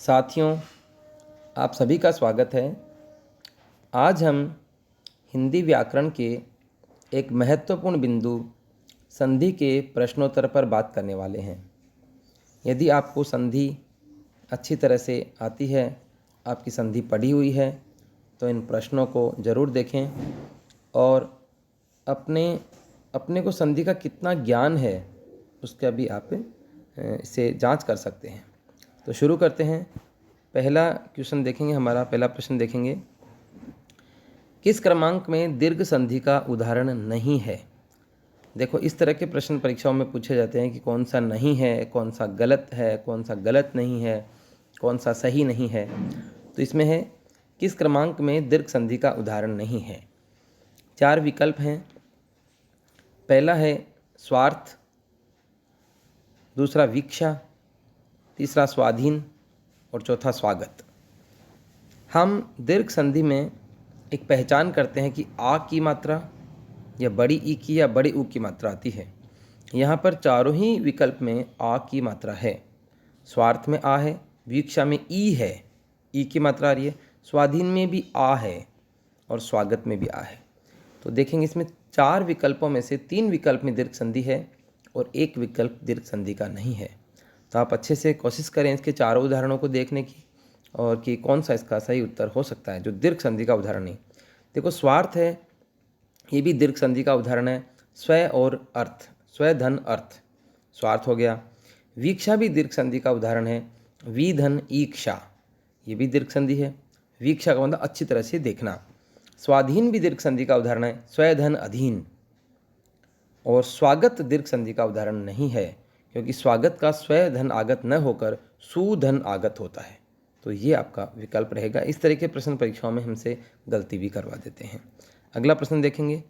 साथियों, आप सभी का स्वागत है। आज हम हिंदी व्याकरण के एक महत्वपूर्ण बिंदु संधि के प्रश्नोत्तर पर बात करने वाले हैं। यदि आपको संधि अच्छी तरह से आती है, आपकी संधि पढ़ी हुई है, तो इन प्रश्नों को ज़रूर देखें और अपने को संधि का कितना ज्ञान है उसका भी आप इसे जांच कर सकते हैं। तो शुरू करते हैं। पहला क्वेश्चन देखेंगे, हमारा पहला प्रश्न देखेंगे, किस क्रमांक में दीर्घ संधि का उदाहरण नहीं है। देखो, इस तरह के प्रश्न परीक्षाओं में पूछे जाते हैं कि कौन सा नहीं है, कौन सा गलत है, कौन सा गलत नहीं है, कौन सा सही नहीं है। तो इसमें है किस क्रमांक में दीर्घ संधि का उदाहरण नहीं है। 4 विकल्प हैं। पहला है स्वार्थ, दूसरा वीक्षा, तीसरा स्वाधीन और चौथा स्वागत। हम दीर्घ संधि में एक पहचान करते हैं कि आ की मात्रा या बड़ी ई की या बड़ी ऊ की मात्रा आती है। यहाँ पर चारों ही विकल्प में आ की मात्रा है। स्वार्थ में आ है, वीक्षा में ई है, ई की मात्रा आ रही है, स्वाधीन में भी आ है और स्वागत में भी आ है। तो देखेंगे इसमें 4 विकल्पों में से 3 विकल्प में दीर्घ संधि है और 1 विकल्प दीर्घ संधि का नहीं है। तो आप अच्छे से कोशिश करें इसके चारों उदाहरणों को देखने की और कि कौन सा इसका सही उत्तर हो सकता है जो दीर्घ संधि का उदाहरण नहीं। देखो, स्वार्थ है, ये भी दीर्घ संधि का उदाहरण है। स्व और अर्थ, स्व धन अर्थ, स्वार्थ हो गया। वीक्षा भी दीर्घ संधि का उदाहरण है। वी धन ईक्षा, ये भी दीर्घ संधि है। वीक्षा का मतलब अच्छी तरह से देखना। स्वाधीन भी दीर्घ संधि का उदाहरण है। स्व धन अधीन। और स्वागत दीर्घ संधि का उदाहरण नहीं है, क्योंकि स्वागत का स्व धन आगत न होकर सुधन आगत होता है। तो ये आपका विकल्प रहेगा। इस तरह के प्रश्न परीक्षाओं में हमसे गलती भी करवा देते हैं। अगला प्रश्न देखेंगे,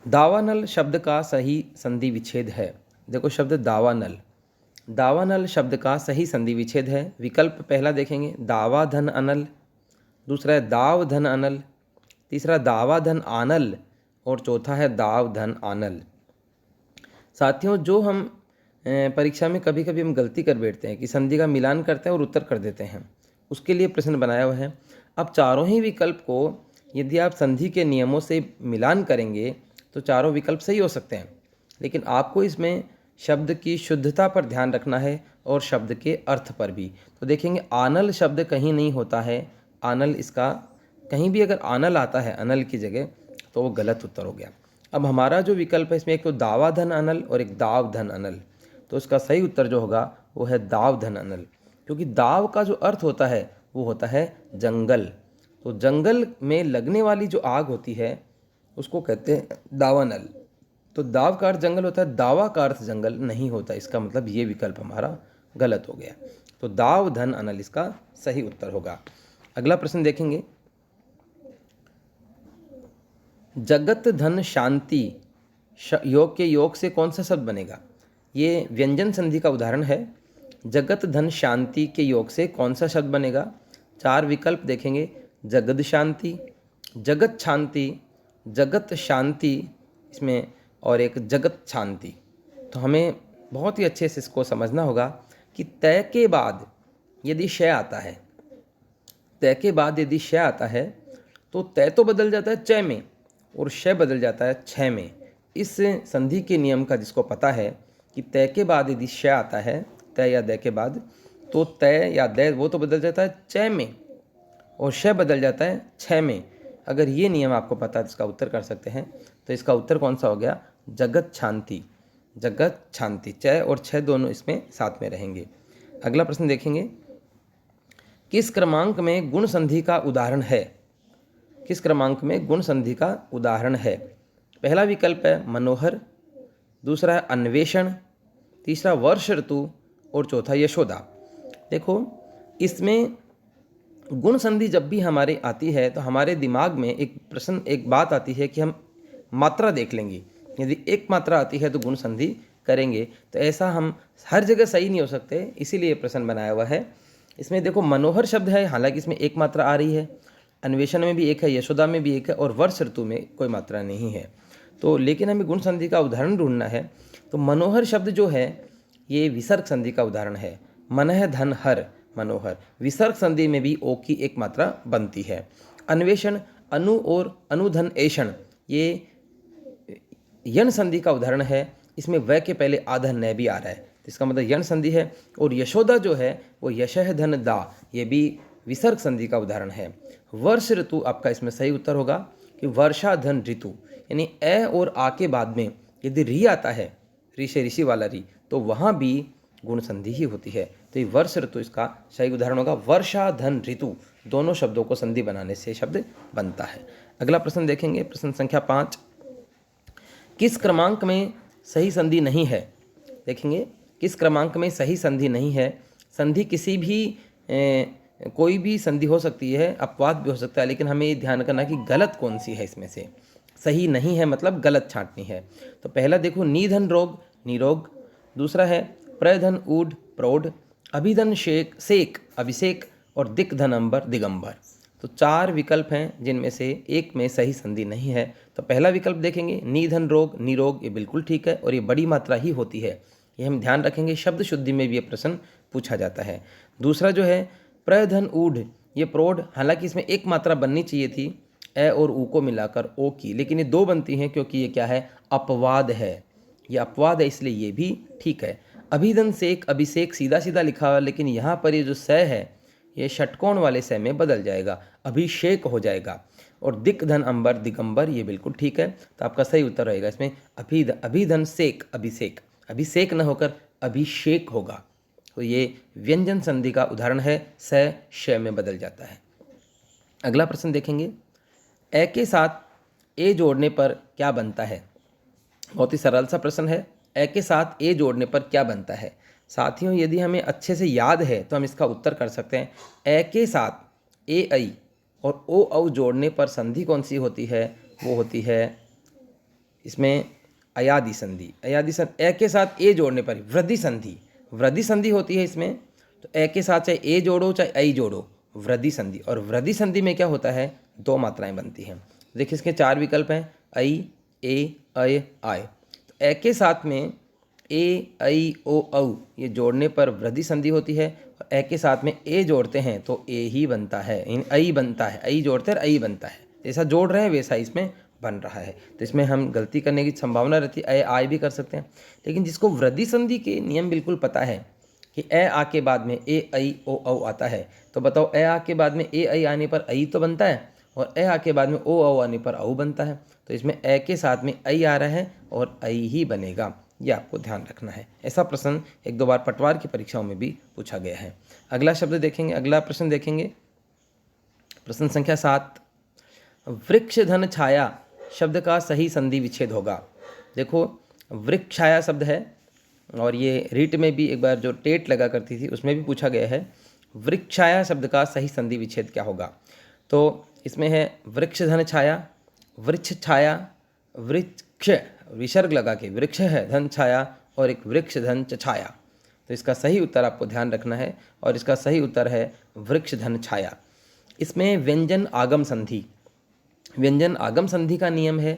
दावानल शब्द का सही संधि विच्छेद है। देखो, शब्द दावानल, दावानल शब्द का सही संधि विच्छेद है। विकल्प पहला देखेंगे, दावा धन अनल, दूसरा है दाव धन अनल, तीसरा दावा धन आनल और चौथा है दाव धन आनल। साथियों, जो हम परीक्षा में कभी कभी हम गलती कर बैठते हैं कि संधि का मिलान करते हैं और उत्तर कर देते हैं, उसके लिए प्रश्न बनाया हुआ है। अब चारों ही विकल्प को यदि आप संधि के नियमों से मिलान करेंगे तो चारों विकल्प सही हो सकते हैं, लेकिन आपको इसमें शब्द की शुद्धता पर ध्यान रखना है और शब्द के अर्थ पर भी। तो देखेंगे, आनल शब्द कहीं नहीं होता है। आनल, इसका कहीं भी अगर आनल आता है अनल की जगह तो वो गलत उत्तर हो गया। अब हमारा जो विकल्प है इसमें एक तो दावा धन अनल और एक दाव धन अनल, तो इसका सही उत्तर जो होगा वो है दाव धन अनल, क्योंकि दाव का जो अर्थ होता है वो होता है जंगल। तो जंगल में लगने वाली जो आग होती है उसको कहते हैं दावानल। तो दाव का अर्थ जंगल होता है, दावा का अर्थ जंगल नहीं होता। इसका मतलब ये विकल्प हमारा गलत हो गया। तो दाव धन अनल इसका सही उत्तर होगा। अगला प्रश्न देखेंगे, जगत धन शांति योग के योग से कौन सा शब्द बनेगा। ये व्यंजन संधि का उदाहरण है। जगत धन शांति के योग से कौन सा शब्द बनेगा। 4 विकल्प देखेंगे, जगद शांति, जगत शांति, जगत शांति इसमें और एक जगत शांति। तो हमें बहुत ही अच्छे से इसको समझना होगा कि तय के बाद यदि शय आता है, तय के बाद यदि शय आता है तो तय तो बदल जाता है चय में और शय बदल जाता है छय में। इस संधि के नियम का जिसको पता है कि तय के बाद यदि शय आता है, तय या दय के बाद, तो तय या दय वो तो बदल जाता है चय में और शय बदल जाता है छय में। अगर ये नियम आपको पता है तो इसका उत्तर कर सकते हैं। तो इसका उत्तर कौन सा हो गया, जगत शांति। जगत शांति, चय और छय दोनों इसमें साथ में रहेंगे। अगला प्रश्न देखेंगे, किस क्रमांक में गुण संधि का उदाहरण है। किस क्रमांक में गुण संधि का उदाहरण है। पहला विकल्प है मनोहर, दूसरा है अन्वेषण, तीसरा वर्ष ऋतु और चौथा यशोदा। देखो, इसमें गुण संधि जब भी हमारे आती है तो हमारे दिमाग में एक बात आती है कि हम मात्रा देख लेंगे। यदि एक मात्रा आती है तो गुण संधि करेंगे। तो ऐसा हम हर जगह सही नहीं हो सकते, इसीलिए प्रश्न बनाया हुआ है। इसमें देखो, मनोहर शब्द है, हालांकि इसमें एक मात्रा आ रही है। अन्वेषण में भी एक है, यशोदा में भी एक है और वर्ष ऋतु में कोई मात्रा नहीं है। तो लेकिन हमें गुण संधि का उदाहरण ढूंढना है। तो मनोहर शब्द जो है ये विसर्ग संधि का उदाहरण है। मनः धन हर मनोहर, विसर्ग संधि में भी ओ की एक मात्रा बनती है। अन्वेषण अनु और अनुधन ऐषण, ये यण संधि का उदाहरण है। इसमें व के पहले आधन न भी आ रहा है, तो इसका मतलब यण संधि है। और यशोदा जो है वो यशः धन दा, ये भी विसर्ग संधि का उदाहरण है। वर्ष ऋतु आपका इसमें सही उत्तर होगा कि वर्षा धन ऋतु, यानी ए और आ के बाद में यदि री आता है, ऋ से ऋषि वाला री, तो वहाँ भी गुण संधि ही होती है। तो ये वर्ष ऋतु इसका सही उदाहरण होगा। वर्षा धन ऋतु दोनों शब्दों को संधि बनाने से शब्द बनता है। अगला प्रश्न देखेंगे, प्रश्न संख्या 5। किस क्रमांक में सही संधि नहीं है? देखेंगे किस क्रमांक में सही संधि नहीं है। संधि किसी भी कोई भी संधि हो सकती है, अपवाद भी हो सकता है, लेकिन हमें ये ध्यान करना कि गलत कौन सी है इसमें से। सही नहीं है मतलब गलत छांटनी है। तो पहला देखो, निधन रोग निरोग। दूसरा है प्रधन ऊढ़ प्रौढ़, अभिधन शेक सेक अभिषेक, और दिक धन अंबर दिगंबर। तो 4 विकल्प हैं जिनमें से एक में सही संधि नहीं है। तो पहला विकल्प देखेंगे निधन रोग निरोग, ये बिल्कुल ठीक है और ये बड़ी मात्रा ही होती है, ये हम ध्यान रखेंगे। शब्द शुद्धि में भी ये प्रश्न पूछा जाता है। दूसरा जो है प्रधन ऊढ़, ये प्रौढ़, हालांकि इसमें एक मात्रा बननी चाहिए थी ए और ऊ को मिलाकर ओ की, लेकिन ये 2 बनती हैं क्योंकि ये क्या है, अपवाद है। ये अपवाद है इसलिए ये भी ठीक है। अभिधन सेक अभिषेक सीधा सीधा लिखा हुआ, लेकिन यहाँ पर ये जो स है ये षटकोण वाले स में बदल जाएगा, अभिषेक हो जाएगा। और दिक धन अंबर दिगंबर, ये बिल्कुल ठीक है। तो आपका सही उत्तर रहेगा इसमें अभिधन सेक अभिषेक, अभिषेक न होकर अभिषेक होगा। तो ये व्यंजन संधि का उदाहरण है, स श में बदल जाता है। अगला प्रश्न देखेंगे, ए के साथ ए जोड़ने पर क्या बनता है? बहुत ही सरल सा प्रश्न है। ए के साथ ए जोड़ने पर क्या बनता है? साथियों, यदि हमें अच्छे से याद है तो हम इसका उत्तर कर सकते हैं। ए के साथ ए ऐ और ओ औ जोड़ने पर संधि कौन सी होती है? वो होती है इसमें अयादि संधि। अयादि संधि ए के साथ ए जोड़ने पर वृद्धि संधि, वृद्धि संधि होती है इसमें। तो ए के साथ चाहे ए जोड़ो चाहे ऐ जोड़ो, वृद्धि संधि। और वृद्धि संधि में क्या होता है, 2 मात्राएं बनती हैं। देखिए इसके 4 विकल्प हैं, ऐ ए अय आय। तो ए के साथ में ए ऐ ओ औ ये जोड़ने पर वृद्धि संधि होती है, और ए के साथ में ए जोड़ते हैं तो ए ही बनता है, ऐ बनता है। ऐ जोड़ते हैं ऐ बनता है, जैसा जोड़ रहे हैं वैसा इसमें बन रहा है। तो इसमें हम गलती करने की संभावना रहती है, ए आय भी कर सकते हैं। लेकिन जिसको वृद्धि संधि के नियम बिल्कुल पता है कि ए आ के बाद में ए ऐ ओ औ आता है, तो बताओ ए आ के बाद में ए ऐ आने पर ऐ तो बनता है, और ए आ के बाद में ओ औ आने पर औ बनता है। तो इसमें ए के साथ में ऐ आ रहा है और ऐ ही बनेगा, ये आपको ध्यान रखना है। ऐसा प्रश्न 1-2 बार पटवार की परीक्षाओं में भी पूछा गया है। अगला शब्द देखेंगे, अगला प्रश्न देखेंगे, प्रश्न संख्या 7। वृक्ष धन छाया शब्द का सही संधि विच्छेद होगा। देखो वृक्ष छाया शब्द है, और ये रीट में भी एक बार जो टेट लगा करती थी उसमें भी पूछा गया है, वृक्ष छाया शब्द का सही संधि विच्छेद क्या होगा? तो इसमें है वृक्ष धन छाया, वृक्ष छाया, वृक्ष विसर्ग लगा के वृक्ष है धन छाया, और एक वृक्ष धन छाया। तो इसका सही उत्तर आपको ध्यान रखना है, और इसका सही उत्तर है वृक्ष धन छाया। इसमें व्यंजन आगम संधि, व्यंजन आगम संधि का नियम है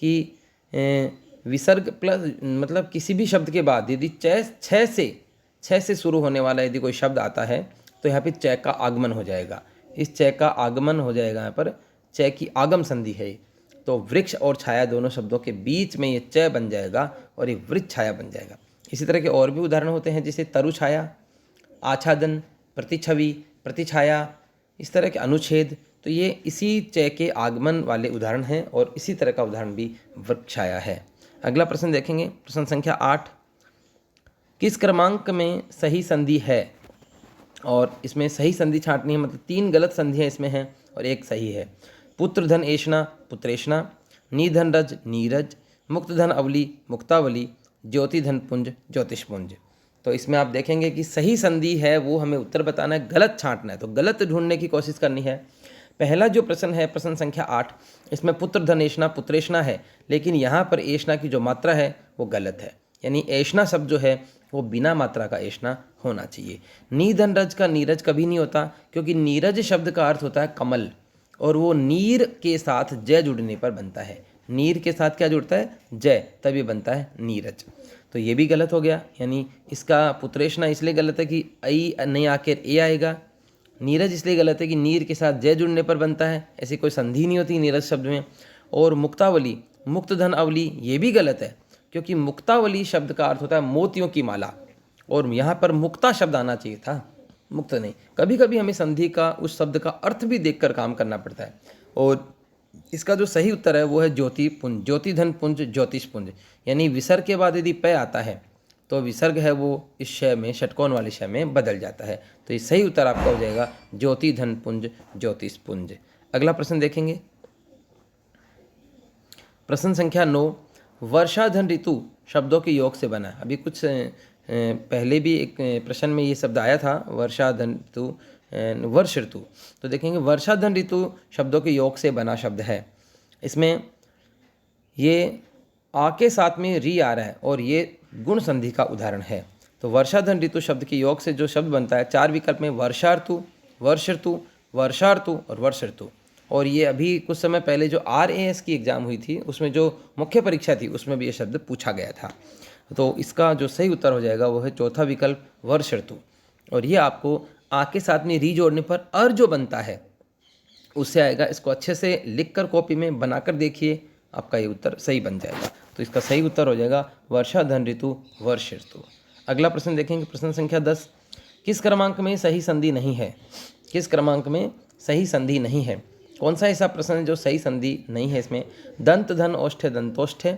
कि विसर्ग प्लस मतलब किसी भी शब्द के बाद यदि छ से शुरू होने वाला यदि कोई शब्द आता है तो यहाँ पे च का आगमन हो जाएगा। इस च का आगमन हो जाएगा, यहाँ पर च की आगम संधि है। तो वृक्ष और छाया दोनों शब्दों के बीच में ये च बन जाएगा और ये वृक्ष छाया बन जाएगा। इसी तरह के और भी उदाहरण होते हैं, जैसे तरु छाया, आच्छादन, प्रतिछवि, प्रतिछाया, इस तरह के अनुच्छेद। तो ये इसी च के आगमन वाले उदाहरण हैं, और इसी तरह का उदाहरण भी वृक्ष छाया है। अगला प्रश्न देखेंगे, प्रश्न संख्या 8। किस क्रमांक में सही संधि है? और इसमें सही संधि छांटनी है, मतलब 3 गलत संधियाँ इसमें हैं और एक सही है। पुत्र धन ऐषणा पुत्रेषणा, निधन रज नीरज, मुक्त धन अवली मुक्तावली, ज्योति धन पुंज ज्योतिषपुंज। तो इसमें आप देखेंगे कि सही संधि है वो हमें उत्तर बताना है, गलत छांटना है, तो गलत ढूंढने की कोशिश करनी है। पहला जो प्रश्न है प्रश्न संख्या 8, इसमें पुत्र धन ऐषणा पुत्रेषणा है, लेकिन यहाँ पर ऐषणा की जो मात्रा है वो गलत है, यानी ऐषणा शब्द जो है वो बिना मात्रा का ऐषणा होना चाहिए। निधन रज का नीरज कभी नहीं होता, क्योंकि नीरज शब्द का अर्थ होता है कमल, और वो नीर के साथ जय जुड़ने पर बनता है। नीर के साथ क्या जुड़ता है? जय, तभी बनता है नीरज। तो ये भी गलत हो गया, यानी इसका पुत्रेशना इसलिए गलत है कि आई नहीं आकर ए आएगा। नीरज इसलिए गलत है कि नीर के साथ जय जुड़ने पर बनता है, ऐसी कोई संधि नहीं होती नीरज शब्द में। और मुक्तावली, मुक्त धन अवली, ये भी गलत है क्योंकि मुक्तावली शब्द का अर्थ होता है मोतियों की माला, और यहाँ पर मुक्ता शब्द आना चाहिए था, मुक्त नहीं। कभी कभी हमें संधि का, उस शब्द का अर्थ भी देखकर काम करना पड़ता है। और इसका जो सही उत्तर है वो है ज्योति पुंज, ज्योति धन पुंज, ज्योतिष पुंज। यानी विसर्ग के बाद यदि पै आता है तो विसर्ग है वो इस शय में, षटकोण वाले शय में बदल जाता है। तो ये सही उत्तर आपका हो जाएगा ज्योति धन पुंज, ज्योतिष पुंज। अगला प्रश्न देखेंगे, प्रश्न संख्या 9, वर्षा धन ऋतु शब्दों के योग से बना। अभी कुछ पहले भी एक प्रश्न में ये शब्द आया था, वर्षा धन ऋतु, वर्ष ऋतु। तो देखेंगे वर्षा धन ऋतु शब्दों के योग से बना शब्द है। इसमें ये आ के साथ में री आ रहा है और ये गुण संधि का उदाहरण है। तो वर्षा धन ऋतु शब्द के योग से जो शब्द बनता है, 4 विकल्प में वर्षा ऋतु, वर्ष ऋतु, वर्षा ऋतु और वर्ष ऋतु। और ये अभी कुछ समय पहले जो RAS की एग्ज़ाम हुई थी उसमें जो मुख्य परीक्षा थी उसमें भी ये शब्द पूछा गया था। तो इसका जो सही उत्तर हो जाएगा वो है चौथा विकल्प, वर्ष ऋतु। और ये आपको आ के साथ में री जोड़ने पर अर जो बनता है उससे आएगा। इसको अच्छे से लिख कर कॉपी में बनाकर देखिए, आपका ये उत्तर सही बन जाएगा। तो इसका सही उत्तर हो जाएगा वर्षा धन ऋतु, वर्ष ऋतु। अगला प्रश्न देखेंगे, प्रश्न संख्या 10, किस क्रमांक में सही संधि नहीं है? किस क्रमांक में सही संधि नहीं है? कौन सा ऐसा प्रश्न है जो सही संधि नहीं है इसमें? दंत धन ओष्ठे दंतोष्ठे,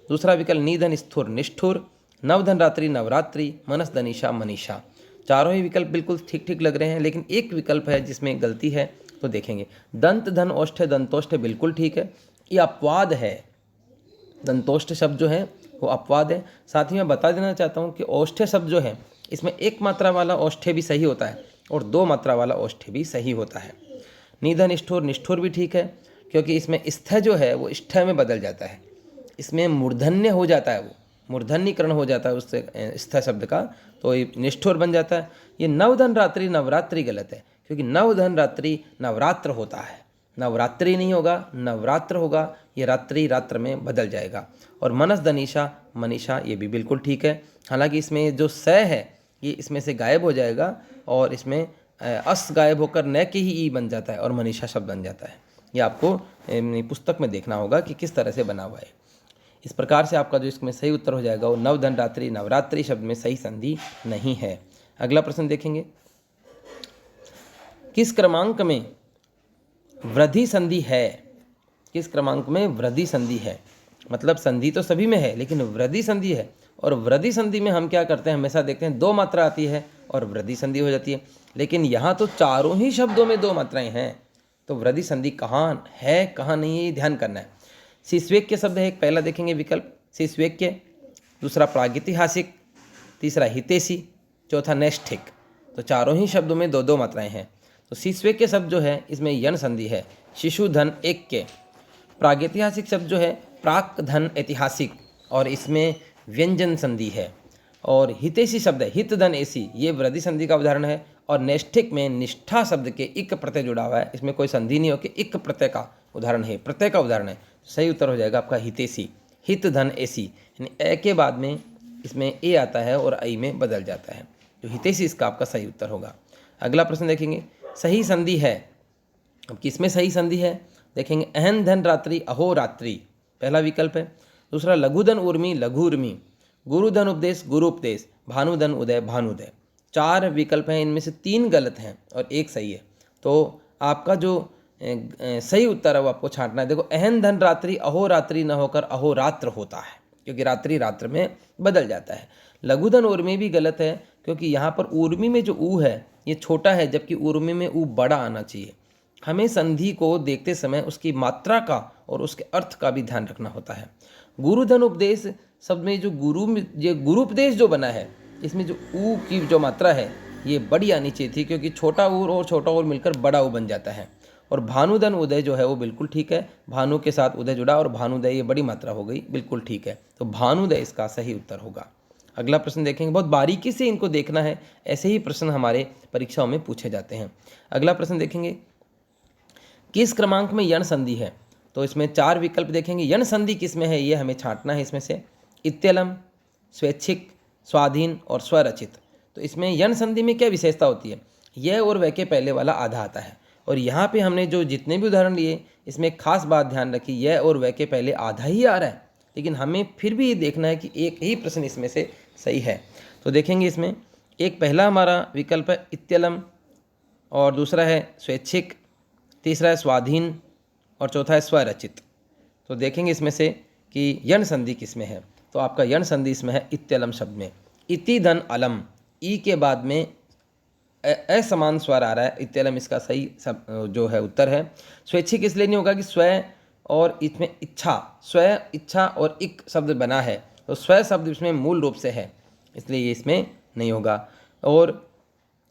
दूसरा विकल्प निधन स्थुर निष्ठुर, नवधन रात्रि नवरात्रि, मनस दनिशा मनीषा। चारों ही विकल्प बिल्कुल ठीक ठीक लग रहे हैं, लेकिन एक विकल्प है जिसमें गलती है, तो देखेंगे। दंत धन ओष्ठे दंतोष्ठे बिल्कुल ठीक है, ये अपवाद है। दंतोष्ठ शब्द जो है वो अपवाद है। साथ ही मैं बता देना चाहता हूँ कि ओष्ठे शब्द जो है इसमें एक मात्रा वाला ओष्ठे भी सही होता है और 2 मात्रा वाला ओष्ठे भी सही होता है। निधन निष्ठुर, निष्ठुर भी ठीक है क्योंकि इसमें स्थ जो है वो स्ठ में बदल जाता है, इसमें मूर्धन्य हो जाता है, वो मूर्धन्यकरण हो जाता है उससे स्थ शब्द का, तो ये निष्ठुर बन जाता है। ये नवधन रात्रि नवरात्रि गलत है क्योंकि नवधन रात्रि नवरात्र होता है, नवरात्रि नहीं होगा, नवरात्र होगा। ये रात्रि रात्र में बदल जाएगा। और मनस दनिशा मनीषा, ये भी बिल्कुल ठीक है। हालांकि इसमें जो स है ये इसमें से गायब हो जाएगा और इसमें अस गायब होकर न के ही ई बन जाता है और मनीषा शब्द बन जाता है। ये आपको पुस्तक में देखना होगा कि किस तरह से बना हुआ है। इस प्रकार से आपका जो इसमें सही उत्तर हो जाएगा वो नवधन रात्रि नवरात्रि शब्द में सही संधि नहीं है। अगला प्रश्न देखेंगे, किस क्रमांक में वृद्धि संधि है? किस क्रमांक में वृद्धि संधि है? मतलब संधि तो सभी में है लेकिन वृद्धि संधि है। और वृद्धि संधि में हम क्या करते हैं, हमेशा देखते हैं 2 मात्रा आती है और वृद्धि संधि हो जाती है, लेकिन यहाँ तो चारों ही शब्दों में 2 मात्राएं हैं। तो वृद्धि संधि कहाँ है कहाँ नहीं है ये ध्यान करना है। शिश्वेक्य शब्द है एक, पहला देखेंगे विकल्प शिश्वेक्य, दूसरा प्रागैतिहासिक, तीसरा हितैषी, चौथा नैष्ठिक। तो चारों ही शब्दों में 2-2 मात्राएं हैं। तो शिश्वेक्य शब्द जो है इसमें यन संधि है, शिशु धन एक के। प्रागैतिहासिक शब्द जो है प्राक धन ऐतिहासिक और इसमें व्यंजन संधि है। और हितैषी शब्द है हित धन ऐसी, ये वृद्धि संधि का उदाहरण है। और नैष्ठिक में निष्ठा शब्द के इक प्रत्यय जुड़ा हुआ है, इसमें कोई संधि नहीं हो कि इक प्रत्यय का उदाहरण है, प्रत्यय का उदाहरण है। सही उत्तर हो जाएगा आपका हितैषी, हित धन ऐसी, यानी ए के बाद में इसमें ए आता है और आई में बदल जाता है। तो हितैषी इसका आपका सही उत्तर होगा। अगला प्रश्न देखेंगे, सही संधि है। अब किसमें सही संधि है देखेंगे, अहन धन रात्रि अहोरात्रि पहला विकल्प है, दूसरा लघुधन उर्मी लघु उर्मी, गुरुधन उपदेश गुरु उपदेश, भानुधन उदय भानुदय। 4 विकल्प हैं, इनमें से 3 गलत हैं और 1 सही है। तो आपका जो सही उत्तर है वो आपको छांटना है। देखो, अहन धन रात्रि अहोरात्रि न होकर अहोरात्र होता है क्योंकि रात्रि रात्र में बदल जाता है। लघुधन उर्मी भी गलत है क्योंकि यहाँ पर उर्मी में जो ऊ है ये छोटा है जबकि उर्मी में ऊ बड़ा आना चाहिए। हमें संधि को देखते समय उसकी मात्रा का और उसके अर्थ का भी ध्यान रखना होता है। गुरुधन उपदेश शब्द में जो गुरु उपदेश जो बना है इसमें जो ऊ की जो मात्रा है ये बड़ी आनी चाहिए थी क्योंकि छोटा ऊ और छोटा ऊ मिलकर बड़ा ऊ बन जाता है। और भानुधन उदय जो है वो बिल्कुल ठीक है, भानु के साथ उदय जुड़ा और भानुदय ये बड़ी मात्रा हो गई, बिल्कुल ठीक है। तो भानुदय इसका सही उत्तर होगा। अगला प्रश्न देखेंगे, बहुत बारीकी से इनको देखना है, ऐसे ही प्रश्न हमारे परीक्षाओं में पूछे जाते हैं। अगला प्रश्न देखेंगे, किस क्रमांक में यण संधि है? तो इसमें 4 विकल्प देखेंगे। यण संधि किस में है ये हमें छांटना है। इसमें से इत्यलम, स्वैच्छिक, स्वाधीन और स्वरचित। तो इसमें यण संधि में क्या विशेषता होती है? यह और वह के पहले वाला आधा आता है। और यहाँ पे हमने जो जितने भी उदाहरण लिए इसमें एक खास बात ध्यान रखी, यह और वह के पहले आधा ही आ रहा है, लेकिन हमें फिर भी ये देखना है कि एक ही प्रश्न इसमें से सही है। तो देखेंगे इसमें एक पहला हमारा विकल्प है इत्यलम, और दूसरा है स्वैच्छिक, तीसरा है स्वाधीन और चौथा है स्वरचित। तो देखेंगे इसमें से कि यण संधि किस में है। तो आपका यण संधि इसमें है इत्यलम शब्द में। इति धन अलम, ई के बाद में असमान स्वर आ रहा है, इत्यलम इसका सही सब जो है उत्तर है। स्वैच्छिक इसलिए नहीं होगा कि स्व और इसमें इच्छा, स्व इच्छा और इक शब्द बना है, तो स्व शब्द इसमें मूल रूप से है, इसलिए ये इसमें नहीं होगा। और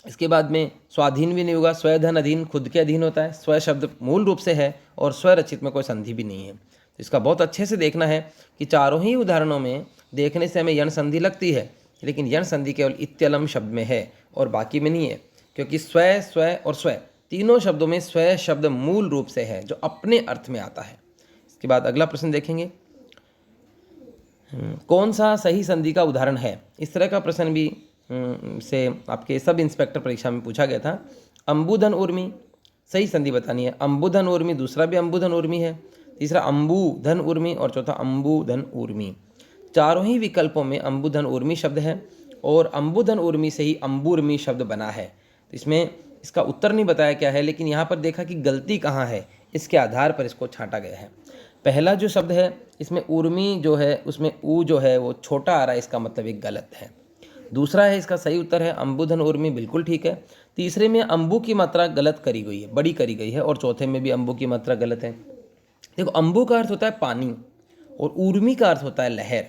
इसके बाद में स्वाधीन भी नहीं होगा, स्व धन अधीन, खुद के अधीन होता है, स्व शब्द मूल रूप से है, और स्वरचित में कोई संधि भी नहीं है। तो इसका बहुत अच्छे से देखना है कि चारों ही उदाहरणों में देखने से हमें यण संधि लगती है, लेकिन यण संधि केवल इत्यलम शब्द में है और बाकी में नहीं है, क्योंकि स्व, स्व और स्व तीनों शब्दों में स्व शब्द मूल रूप से है जो अपने अर्थ में आता है। इसके बाद अगला प्रश्न देखेंगे, कौन सा सही संधि का उदाहरण है? इस तरह का प्रश्न भी से आपके सब इंस्पेक्टर परीक्षा में पूछा गया था। अंबुधन उर्मी, सही संधि बतानी है। अंबुधन उर्मी, दूसरा भी अंबुधन उर्मी है, तीसरा अंबुधन उर्मी और चौथा अंबुधन उर्मी। चारों ही विकल्पों में अंबुधन उर्मी शब्द है और अंबुधन उर्मी से ही अंबुर्मी शब्द बना है। तो इसमें इसका उत्तर नहीं बताया क्या है, लेकिन यहाँ पर देखा कि गलती कहाँ है, इसके आधार पर इसको छांटा गया है। पहला जो शब्द है इसमें उर्मी जो है उसमें ऊ जो है वो छोटा आ रहा है, इसका मतलब एक गलत है। दूसरा है इसका सही उत्तर है अंबुधन उर्मी, बिल्कुल ठीक है। तीसरे में अंबु की मात्रा गलत करी गई है, बड़ी करी गई है, और चौथे में भी अंबु की मात्रा गलत है। देखो, अंबु का अर्थ होता है पानी और उर्मी का अर्थ होता है लहर।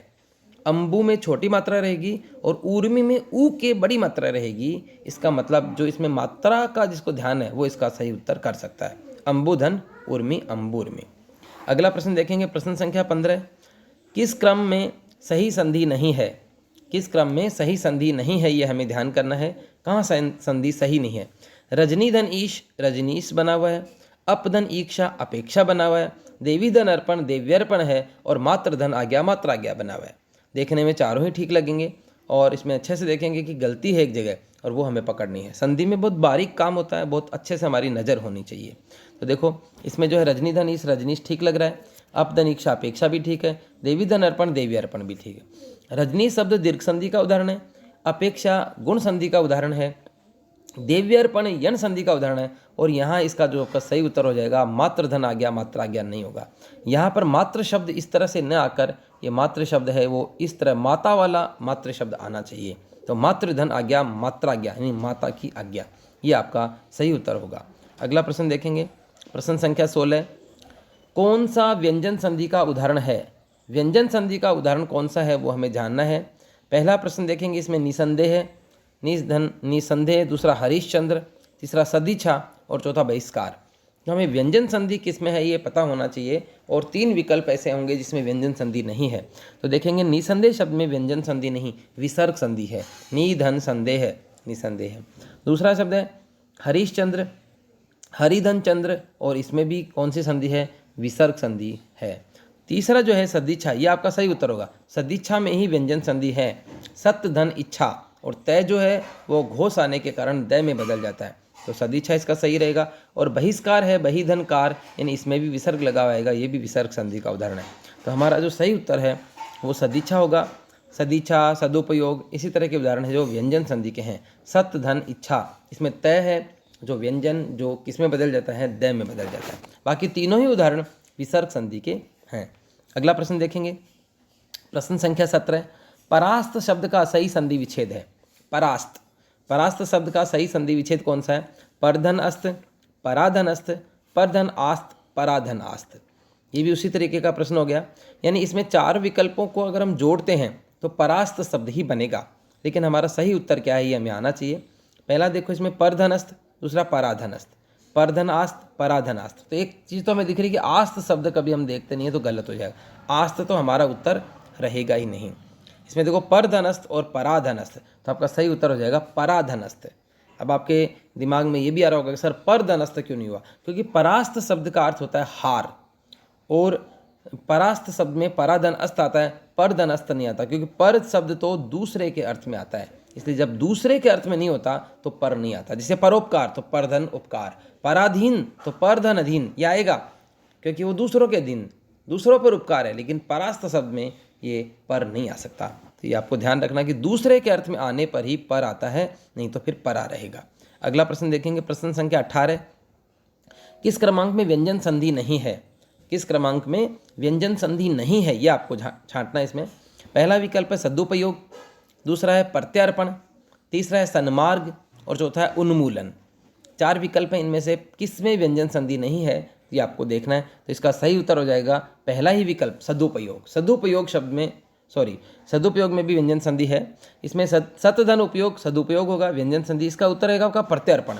अंबु में छोटी मात्रा रहेगी और उर्मी में ऊ के बड़ी मात्रा रहेगी। इसका मतलब जो इसमें मात्रा का जिसको ध्यान है वो इसका सही उत्तर कर सकता है, अंबुधन उर्मी, अंबुर्मी। अगला प्रश्न देखेंगे, प्रश्न संख्या 15। किस क्रम में सही संधि नहीं है? किस क्रम में सही संधि नहीं है ये हमें ध्यान करना है। कहाँ संधि सही नहीं है? रजनी धन ईश, रजनीश बना हुआ है। अपधन ईक्षा, अपेक्षा बना हुआ है। देवी धन अर्पण, देव्यर्पण है। और मात्र धन आज्ञा, मात्र आज्ञा बना हुआ है। देखने में चारों ही ठीक लगेंगे और इसमें अच्छे से देखेंगे कि गलती है एक जगह और वो हमें पकड़नी है। संधि में बहुत बारीक काम होता है, बहुत अच्छे से हमारी नज़र होनी चाहिए। तो देखो, इसमें जो है रजनी धन ईश, रजनीश ठीक लग रहा है। अपधन ईक्षा, अपेक्षा भी ठीक है। देवी धन अर्पण, देवी अर्पण भी ठीक है। रजनी शब्द दीर्घ संधि का उदाहरण है। अपेक्षा गुण संधि का उदाहरण है। देव्यर्पण यण संधि का उदाहरण है। और यहाँ इसका जो आपका सही उत्तर हो जाएगा मात्र धन आज्ञा, मात्र आज्ञा नहीं होगा। यहाँ पर मात्र शब्द इस तरह से न आकर ये मात्र शब्द है वो इस तरह माता वाला मात्र शब्द आना चाहिए। तो मात्र धन आज्ञा, मात्र आज्ञा यानी माता की आज्ञा, ये आपका सही उत्तर होगा। अगला प्रश्न देखेंगे, प्रश्न संख्या 16। कौन सा व्यंजन संधि का उदाहरण है? व्यंजन संधि का उदाहरण कौन सा है वो हमें जानना है। पहला प्रश्न देखेंगे, इसमें निसंदेह है, निसंदेह, दूसरा हरिश्चंद्र, तीसरा सदिच्छा और चौथा बहिष्कार। तो हमें व्यंजन संधि किस में है ये पता होना चाहिए, और 3 विकल्प ऐसे होंगे जिसमें व्यंजन संधि नहीं है। तो देखेंगे, निसंदेह शब्द में व्यंजन संधि नहीं, विसर्ग संधि है। निधन संदेह, निसंदेह। दूसरा शब्द है हरिश्चंद्र, हरिधन चंद्र, और इसमें भी कौन सी संधि है? विसर्ग संधि है। तीसरा जो है सदिच्छा, ये आपका सही उत्तर होगा। सदिच्छा में ही व्यंजन संधि है। सत्य धन इच्छा, और तय जो है वो घोष आने के कारण दय में बदल जाता है, तो सदिच्छा इसका सही रहेगा। और बहिष्कार है बहिधन कार, यानी इसमें भी विसर्ग लगा हुआ, ये भी विसर्ग संधि का उदाहरण है। तो हमारा जो सही उत्तर है वो सदिच्छा होगा। सदिच्छा, सदुपयोग, इसी तरह के उदाहरण है जो व्यंजन संधि के हैं। सत्य धन इच्छा, इसमें तय है जो व्यंजन जो किस में बदल जाता है? दय में बदल जाता है। बाकी तीनों ही उदाहरण विसर्ग संधि के हैं। अगला प्रश्न देखेंगे, प्रश्न संख्या 17। परास्त शब्द का सही संधि विच्छेद है। परास्त, परास्त शब्द का सही संधि विच्छेद कौन सा है? परधन अस्त, पराधन अस्त, परधन आस्त, पराधन आस्त। ये भी उसी तरीके का प्रश्न हो गया। यानी इसमें 4 विकल्पों को अगर हम जोड़ते हैं तो परास्त शब्द ही बनेगा, लेकिन हमारा सही उत्तर क्या है ये हमें आना चाहिए। पहला देखो, इसमें परधन अस्त, दूसरा पराधन अस्त, परधन आस्त, पराधन आस्त। तो एक चीज़ तो हमें दिख रही है कि आस्त शब्द कभी हम देखते नहीं है तो गलत हो जाएगा। आस्त तो हमारा उत्तर रहेगा ही नहीं। इसमें देखो परधनस्थ और पराधनस्थ, तो आपका सही उत्तर हो जाएगा पराधनस्थ। अब आपके दिमाग में ये भी आ रहा होगा कि सर परधनस्थ क्यों नहीं हुआ? क्योंकि परास्त शब्द का अर्थ होता है हार, और परास्त शब्द में पराधन अस्त आता है, पर धन अस्त नहीं आता, क्योंकि पर शब्द तो दूसरे के अर्थ में आता है, इसलिए जब दूसरे के अर्थ में नहीं होता तो पर नहीं आता। जैसे परोपकार तो परधन उपकार, पराधीन तो परधन अधीन, ये आएगा क्योंकि वो दूसरों के अधीन, दूसरों पर उपकार है, लेकिन परास्त शब्द में ये पर नहीं आ सकता। तो ये आपको ध्यान रखना कि दूसरे के अर्थ में आने पर ही पर आता है, नहीं तो फिर परा रहेगा। अगला प्रश्न देखेंगे, प्रश्न संख्या 18। किस क्रमांक में व्यंजन संधि नहीं है? किस क्रमांक में व्यंजन संधि नहीं है, ये आपको छांटना है इसमें। पहला विकल्प है सदुपयोग, दूसरा है प्रत्यर्पण, तीसरा है सन्मार्ग और चौथा है उन्मूलन। 4 विकल्प हैं, इनमें से किस में व्यंजन संधि नहीं है ये आपको देखना है। तो इसका सही उत्तर हो जाएगा पहला ही विकल्प सदुपयोग। सदुपयोग शब्द में सदुपयोग में भी व्यंजन संधि है, इसमें सतधन उपयोग सदुपयोग होगा, व्यंजन संधि इसका उत्तर रहेगा आपका प्रत्यर्पण।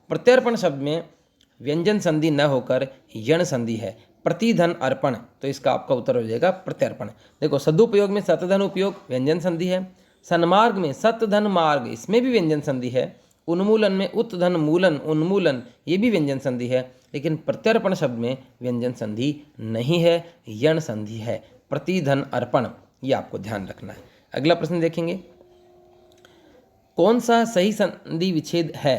प्रत्यर्पण शब्द में व्यंजन संधि न होकर यण संधि है, प्रतिधन अर्पण, तो इसका आपका उत्तर हो जाएगा प्रत्यर्पण। देखो सदुपयोग में सतधन उपयोग व्यंजन संधि है, सन्मार्ग में सतधन मार्ग इसमें भी व्यंजन संधि है, उन्मूलन में उत्धन मूलन उन्मूलन ये भी व्यंजन संधि है, लेकिन प्रत्यर्पण शब्द में व्यंजन संधि नहीं है, यण संधि है, प्रतिधन अर्पण, ये आपको ध्यान रखना है। अगला प्रश्न देखेंगे, कौन सा सही संधि विच्छेद है?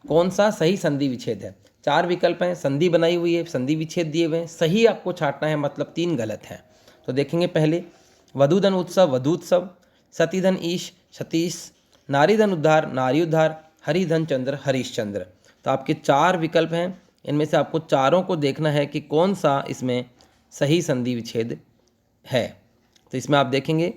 कौन सा सही संधि विच्छेद है? 4 विकल्प हैं, संधि बनाई हुई है, संधि विच्छेद दिए हुए हैं, सही आपको छांटना है, मतलब 3 गलत हैं। तो देखेंगे पहले, वधुधन उत्सव वधुत्सव, सतीधन ईश सतीश, नारीधन उद्धार नारी उद्धार, हरिधन चंद्र हरीशचंद्र। तो आपके 4 विकल्प हैं, इनमें से आपको चारों को देखना है कि कौन सा इसमें सही संधि विच्छेद है। तो इसमें आप देखेंगे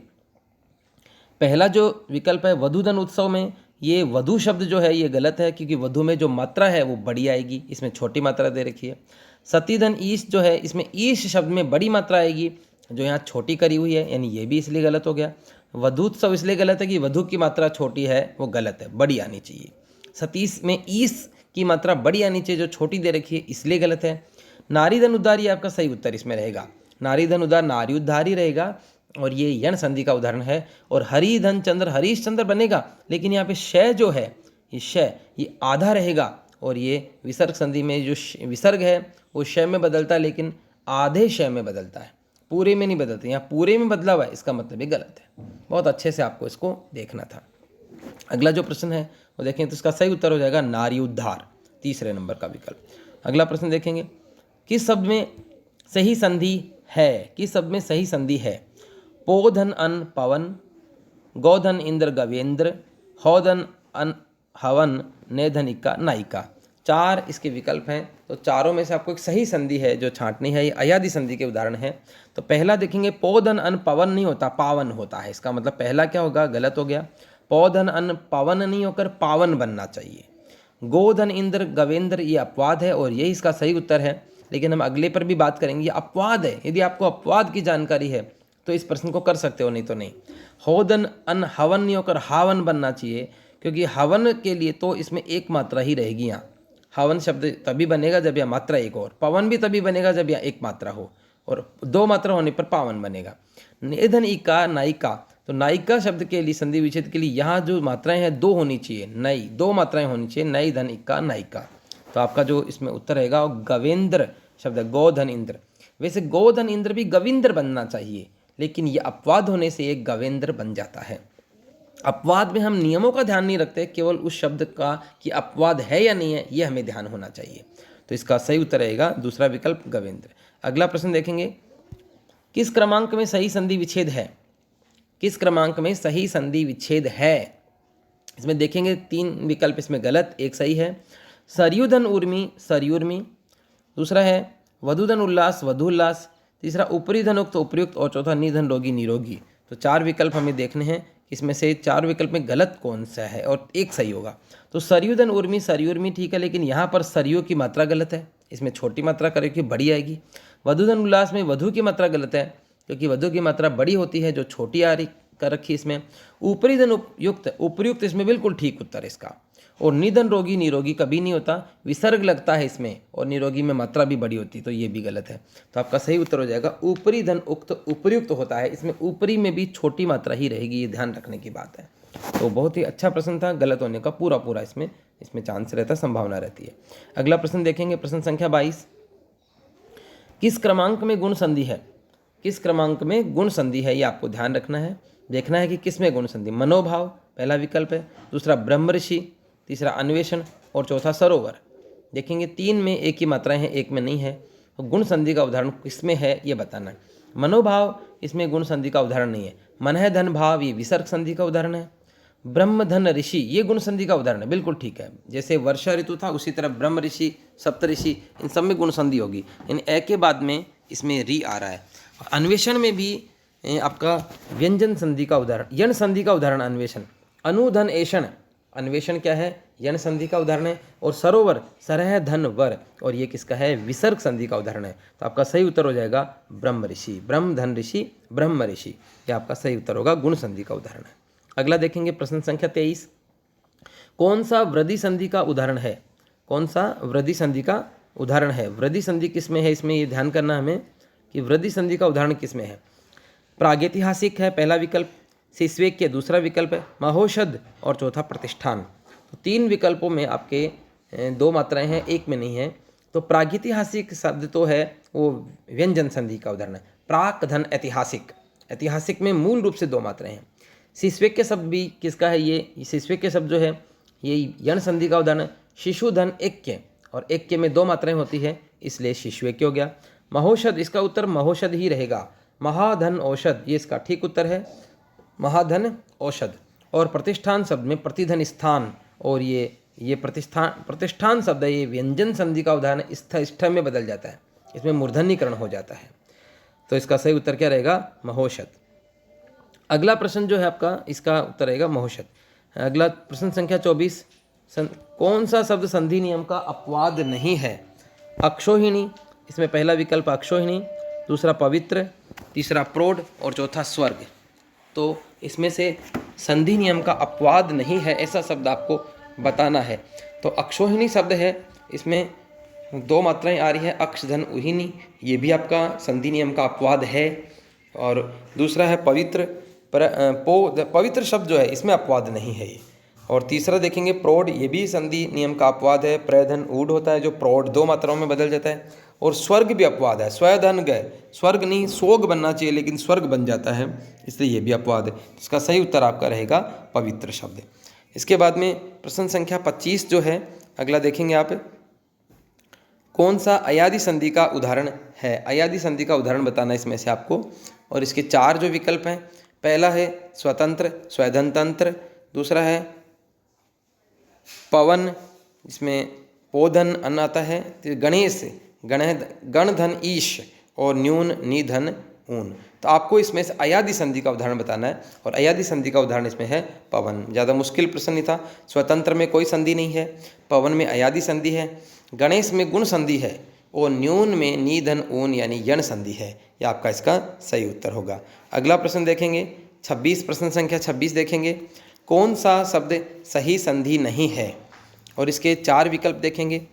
पहला जो विकल्प है वधुधन उत्सव में, ये वधु शब्द जो है ये गलत है, क्योंकि वधु में जो मात्रा है वो बड़ी आएगी, इसमें छोटी मात्रा दे रखी है। सतीधन ईश जो है, इसमें ईश शब्द में बड़ी मात्रा आएगी, जो यहाँ छोटी करी हुई है, यानी ये भी इसलिए गलत हो गया। वधुत्सव इसलिए गलत है कि वधु की मात्रा छोटी है, वो गलत है, बड़ी आनी चाहिए। सतीश में ईश की मात्रा बड़ी आनी चाहिए, जो छोटी दे रखी है, इसलिए गलत है। नारीधन उद्धार, ये आपका सही उत्तर इसमें रहेगा, नारीधन उद्धार नारी उद्धार ही रहेगा, और ये यण संधि का उदाहरण है। और हरिधन चंद्र हरीशचंद्र बनेगा, लेकिन यहाँ पे शय जो है, ये शय ये आधा रहेगा, और ये विसर्ग संधि में जो विसर्ग है वो शय में बदलता है, लेकिन आधे शय में बदलता है, पूरे में नहीं बदलते। यहाँ पूरे में बदला हुआ है, इसका मतलब ये गलत है। बहुत अच्छे से आपको इसको देखना था। अगला जो प्रश्न है वो देखें, तो इसका सही उत्तर हो जाएगा नारी उद्धार, तीसरे नंबर का विकल्प। अगला प्रश्न देखेंगे, किस शब्द में सही संधि है? किस शब्द में सही संधि है? पोधन अन पवन, गोधन इंद्र गवेंद्र, होधन अन हवन, नेधन इक्का नायिका। 4 इसके विकल्प हैं, तो चारों में से आपको एक सही संधि है जो छांटनी है, ये अयादि संधि के उदाहरण है। तो पहला देखेंगे, पोधन अन पवन नहीं होता, पावन होता है, इसका मतलब पहला क्या होगा, गलत हो गया। पोधन अन पवन नहीं होकर पावन बनना चाहिए। गोधन इंद्र गवेंद्र ये अपवाद है, और यही इसका सही उत्तर है, लेकिन हम अगले पर भी बात करेंगे। ये अपवाद है, यदि आपको अपवाद की जानकारी है तो इस प्रश्न को कर सकते हो, नहीं तो नहीं। होदन अन हवन नहीं होकर हावन बनना चाहिए, क्योंकि हवन के लिए तो इसमें एक मात्रा ही रहेगी। यहाँ हवन शब्द तभी बनेगा जब यह मात्रा एक, और पवन भी तभी बनेगा जब यह एक मात्रा हो, और 2 मात्रा होने पर पावन बनेगा। नेधन इका नायिका, तो नायिका शब्द के लिए संधि विच्छेद के लिए यहाँ जो मात्राएं हैं 2 होनी चाहिए, नई 2 मात्राएं होनी चाहिए, नई धन इक्का नायिका। तो आपका जो इसमें उत्तर रहेगा वो गवेंद्र शब्द है, गोधन इंद्र। वैसे गोधन इंद्र भी गविंद्र बनना चाहिए, लेकिन ये अपवाद होने से एक गवेंद्र बन जाता है। अपवाद में हम नियमों का ध्यान नहीं रखते, केवल उस शब्द का कि अपवाद है या नहीं है ये हमें ध्यान होना चाहिए। तो इसका सही उत्तर रहेगा दूसरा विकल्प गवेंद्र। अगला प्रश्न देखेंगे, किस क्रमांक में सही संधि विच्छेद है? किस क्रमांक में सही संधि विच्छेद है? इसमें देखेंगे 3 विकल्प इसमें गलत, एक सही है। सरयुधन उर्मी सरयुर्मी, दूसरा है वधुधन उल्लास वधुल्लास, तीसरा ऊपरी धन उक्त उपयुक्त, और चौथा निधन रोगी निरोगी। तो 4 विकल्प हमें देखने हैं, इसमें से 4 विकल्प में गलत कौन सा है, और एक सही होगा। तो सरयुधन उर्मी सरयुर्मी ठीक है, लेकिन यहाँ पर सरयू की मात्रा गलत है, इसमें छोटी मात्रा करके बड़ी आएगी। वधुधन उल्लास में वधु की मात्रा गलत है, क्योंकि वधु की मात्रा बड़ी होती है, जो छोटी आ रही कर रखी इसमें। ऊपरी धन उपयुक्त उपयुक्त इसमें बिल्कुल ठीक उत्तर इसका। और निधन रोगी निरोगी कभी नहीं होता, विसर्ग लगता है इसमें, और निरोगी में मात्रा भी बड़ी होती है, तो ये भी गलत है। तो आपका सही उत्तर हो जाएगा ऊपरी धन उक्त उपयुक्त होता है, इसमें ऊपरी में भी छोटी मात्रा ही रहेगी, ये ध्यान रखने की बात है। तो बहुत ही अच्छा प्रश्न था, गलत होने का पूरा इसमें चांस रहता है, संभावना रहती है। अगला प्रश्न देखेंगे, प्रश्न संख्या 22। किस क्रमांक में गुण संधि है, किस क्रमांक में गुण संधि है, ये आपको ध्यान रखना है। देखना है कि किस में गुण संधि। मनोभाव पहला विकल्प है, दूसरा ब्रह्म ऋषि, तीसरा अन्वेषण और चौथा सरोवर। देखेंगे 3 में एक ही मात्राएं हैं, एक में नहीं है, तो गुण संधि का उदाहरण किसमें है ये बताना है। मनोभाव इसमें गुण संधि का उदाहरण नहीं है। मनः धन भाव ये विसर्ग संधि का उदाहरण है। ब्रह्म धन ऋषि ये गुण संधि का उदाहरण है, बिल्कुल ठीक है। जैसे वर्षा ऋतु था उसी तरह ब्रह्म ऋषि, सप्त ऋषि, इन सब में गुण संधि होगी। इन ए के बाद में इसमें री आ रहा है। अन्वेषण में भी आपका व्यंजन संधि का उदाहरण, यण संधि का उदाहरण अन्वेषण। अनुधन एषण, अन्वेषण क्या है, यण संधि का उदाहरण है। और सरोवर सरह धन वर, और ये किसका है, विसर्ग संधि का उदाहरण है। तो आपका सही उत्तर हो जाएगा ब्रह्म ऋषि, ब्रह्म धन ऋषि, ब्रह्म ऋषि, ये आपका सही उत्तर होगा, गुण संधि का उदाहरण है। अगला देखेंगे प्रश्न संख्या 23। कौन सा वृद्धि संधि का उदाहरण है, कौन सा वृद्धि संधि का उदाहरण है। वृद्धि संधि किस में है, इसमें ये ध्यान करना हमें कि वृद्धि संधि का उदाहरण किस में है। प्रागैतिहासिक है पहला विकल्प, शिश्वेक्य दूसरा विकल्प है, महोषध और चौथा प्रतिष्ठान। तो 3 विकल्पों में आपके 2 मात्राएं हैं, एक में नहीं है। तो प्रागैतिहासिक शब्द तो है वो व्यंजन संधि का उदाहरण है। प्राक धन ऐतिहासिक, ऐतिहासिक में मूल रूप से 2 मात्राएं हैं। शिश्वेक्य शब्द भी किसका है, ये शिश्वेक्य शब्द जो है ये यण संधि का उदाहरण है। शिशु धन ऐक्य, और ऐक्य में 2 मात्राएं होती है, इसलिए शिशुऐक्य हो गया। महोषध, इसका उत्तर महोषध ही रहेगा। महाधन औषध ये इसका ठीक उत्तर है, महाधन औषध। और प्रतिष्ठान शब्द में प्रतिधन स्थान, और ये प्रतिष्ठान शब्द है, ये व्यंजन संधि का उदाहरण है। स्थ में बदल जाता है, इसमें मूर्धन्यकरण हो जाता है। तो इसका सही उत्तर क्या रहेगा, महोषध। अगला प्रश्न जो है आपका, इसका उत्तर रहेगा महोषध। अगला प्रश्न संख्या 24। कौन सा शब्द संधि नियम का अपवाद नहीं है। अक्षोहिणी, इसमें पहला विकल्प अक्षोहिणी, दूसरा पवित्र, तीसरा प्रौढ़ और चौथा स्वर्ग। तो इसमें से संधि नियम का अपवाद नहीं है ऐसा शब्द आपको बताना है। तो अक्षोहिणी शब्द है, इसमें 2 मात्राएं आ रही है, अक्ष धन उहिनी, ये भी आपका संधि नियम का अपवाद है। और दूसरा है पवित्र, पवित्र शब्द जो है इसमें अपवाद नहीं है ये। और तीसरा देखेंगे प्रौढ़, ये भी संधि नियम का अपवाद है। प्रधन ऊढ़ होता है जो प्रौढ़ 2 मात्राओं में बदल जाता है। और स्वर्ग भी अपवाद है, स्वधन गए, स्वर्ग नहीं सोग बनना चाहिए लेकिन स्वर्ग बन जाता है, इसलिए ये भी अपवाद है। इसका सही उत्तर आपका रहेगा पवित्र शब्द। इसके बाद में प्रश्न संख्या 25 जो है अगला देखेंगे आप, कौन सा अयादि संधि का उदाहरण है। अयादि संधि का उदाहरण बताना इसमें से आपको। और इसके 4 जो विकल्प हैं, पहला है स्वतंत्र स्वधनतंत्र, दूसरा है पवन, इसमें पोधन अन्न आता है, गणेश गण धन ईश, और न्यून निधन ऊन। तो आपको इसमें से अयादि संधि का उदाहरण बताना है, और अयादि संधि का उदाहरण इसमें है पवन। ज़्यादा मुश्किल प्रश्न नहीं था। स्वतंत्र में कोई संधि नहीं है, पवन में अयादि संधि है, गणेश में गुण संधि है, और न्यून में निधन ऊन यानी यण संधि है। यह आपका इसका सही उत्तर होगा। अगला प्रश्न देखेंगे 26, प्रश्न संख्या 26 देखेंगे, कौन सा शब्द सही संधि नहीं है। और इसके 4 विकल्प देखेंगे।